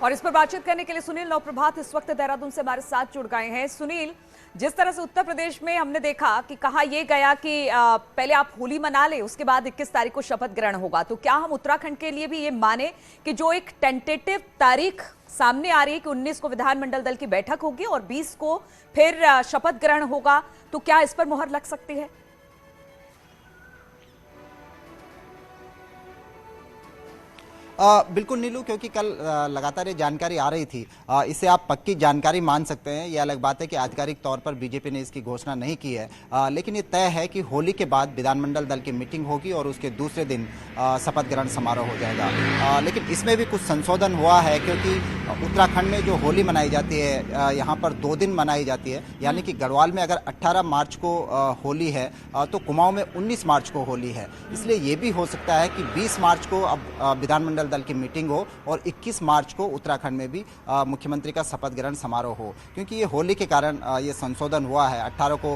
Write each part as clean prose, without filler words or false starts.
और इस पर बातचीत करने के लिए सुनील नवप्रभात इस वक्त देहरादून से हमारे साथ जुड़ गए हैं। सुनील, जिस तरह से उत्तर प्रदेश में हमने देखा कि कहा यह गया कि पहले आप होली मना ले, उसके बाद 21 तारीख को शपथ ग्रहण होगा, तो क्या हम उत्तराखंड के लिए भी ये माने कि जो एक टेंटेटिव तारीख सामने आ रही है कि 19 को विधानमंडल दल की बैठक होगी और 20 को फिर शपथ ग्रहण होगा, तो क्या इस पर मुहर लग सकती है? बिल्कुल नीलू, क्योंकि कल लगातार ये जानकारी आ रही थी। इसे आप पक्की जानकारी मान सकते हैं। ये अलग बात है कि आधिकारिक तौर पर बीजेपी ने इसकी घोषणा नहीं की है, लेकिन ये तय है कि होली के बाद विधानमंडल दल की मीटिंग होगी और उसके दूसरे दिन शपथ ग्रहण समारोह हो जाएगा। लेकिन इसमें भी कुछ संशोधन हुआ है, क्योंकि उत्तराखंड में जो होली मनाई जाती है यहाँ पर 2 दिन मनाई जाती है। यानी कि गढ़वाल में अगर 18 मार्च को होली है तो कुमाऊं में 19 मार्च को होली है। इसलिए ये भी हो सकता है कि 20 मार्च को अब विधानमंडल दल की मीटिंग हो और 21 मार्च को उत्तराखंड में भी मुख्यमंत्री का शपथ ग्रहण समारोह हो, क्योंकि ये होली के कारण ये संशोधन हुआ है। 18 को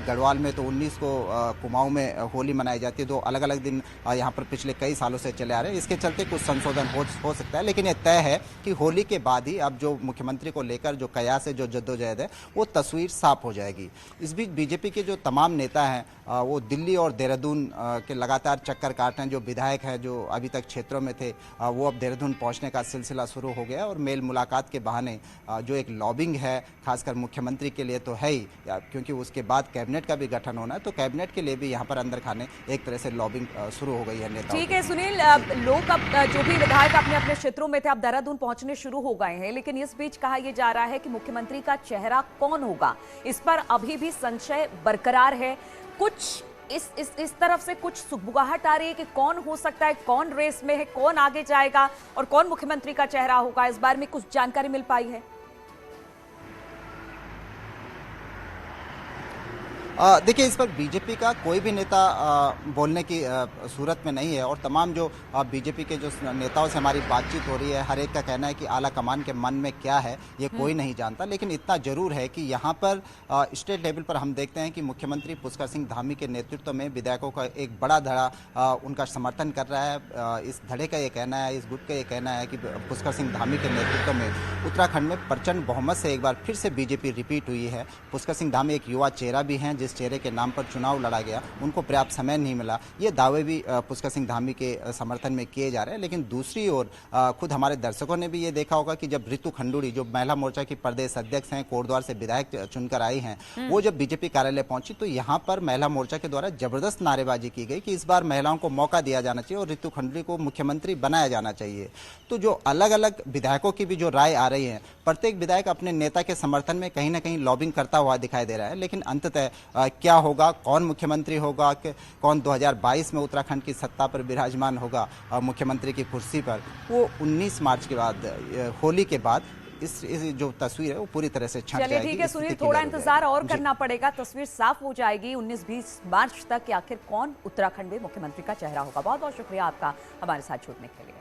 गढ़वाल में तो 19 को कुमाऊं में होली मनाई जाती है। 2 अलग अलग दिन यहाँ पर पिछले कई सालों से चले आ रहे हैं। इसके चलते कुछ संशोधन हो सकता है, लेकिन ये तय है कि होली के बाद ही अब जो मुख्यमंत्री को लेकर जो कयास है, जो जद्दोजहद है, वो तस्वीर साफ हो जाएगी। इस बीच बीजेपी के जो तमाम नेता हैं वो दिल्ली और देहरादून के लगातार चक्कर काट रहे हैं। जो विधायक हैं जो अभी तक क्षेत्रों में थे वो अब देहरादून पहुंचने का सिलसिला शुरू हो गया और मेल मुलाकात के बहाने जो एक लॉबिंग है, खासकर मुख्यमंत्री के लिए तो है ही, क्योंकि उसके बाद कैबिनेट का भी गठन होना है, तो कैबिनेट के लिए भी यहाँ पर अंदर खाने एक तरह से लॉबिंग शुरू हो गई है नेताओं। ठीक है सुनील, लोग अब जो भी विधायक अपने अपने क्षेत्रों में थे अब देहरादून पहुंचने शुरू हो गए हैं, लेकिन इस बीच कहा यह जा रहा है कि मुख्यमंत्री का चेहरा कौन होगा, इस पर अभी भी संशय बरकरार है। कुछ इस तरफ से कुछ सुगबुगाहट आ रही है कि कौन हो सकता है, कौन रेस में है, कौन आगे जाएगा और कौन मुख्यमंत्री का चेहरा होगा। इस बारे में कुछ जानकारी मिल पाई है? देखिए, इस पर बीजेपी का कोई भी नेता बोलने की सूरत में नहीं है और तमाम जो बीजेपी के जो नेताओं से हमारी बातचीत हो रही है, हर एक का कहना है कि आला कमान के मन में क्या है ये कोई नहीं जानता। लेकिन इतना जरूर है कि यहाँ पर स्टेट लेवल पर हम देखते हैं कि मुख्यमंत्री पुष्कर सिंह धामी के नेतृत्व में विधायकों का एक बड़ा धड़ा उनका समर्थन कर रहा है। इस धड़े का ये कहना है, इस गुट का ये कहना है कि पुष्कर सिंह धामी के नेतृत्व में उत्तराखंड में प्रचंड बहुमत से एक बार फिर से बीजेपी रिपीट हुई है। पुष्कर सिंह धामी एक युवा चेहरा भी हैं, जिस चेहरे के नाम पर चुनाव लड़ा गया, उनको पर्याप्त समय नहीं मिला। ये दावे भी पुष्कर सिंह धामी के समर्थन में किए जा रहे हैं। लेकिन दूसरी ओर खुद हमारे दर्शकों ने भी ये देखा होगा कि जब रितु खंडूड़ी, जो महिला मोर्चा की प्रदेश अध्यक्ष हैं, कोटद्वार से विधायक चुनकर आई हैं, वो जब बीजेपी कार्यालय पहुंची तो यहाँ पर महिला मोर्चा के द्वारा जबरदस्त नारेबाजी की गई कि इस बार महिलाओं को मौका दिया जाना चाहिए और रितु खंडूड़ी को मुख्यमंत्री बनाया जाना चाहिए। तो जो अलग अलग विधायकों की भी जो राय आ रही है, प्रत्येक विधायक अपने नेता के समर्थन में कहीं ना कहीं लॉबिंग करता हुआ दिखाई दे रहा है। लेकिन अंततः क्या होगा, कौन मुख्यमंत्री होगा, कौन 2022 में उत्तराखंड की सत्ता पर विराजमान होगा मुख्यमंत्री की कुर्सी पर, वो 19 मार्च के बाद, होली के बाद इस जो तस्वीर है वो पूरी तरह से छंट जाएगी। चलिए ठीक है सुनील, थोड़ा इंतजार और करना पड़ेगा, तस्वीर साफ हो जाएगी 19-20 मार्च तक कि आखिर कौन उत्तराखंड में मुख्यमंत्री का चेहरा होगा। बहुत बहुत शुक्रिया आपका हमारे साथ जुड़ने के लिए।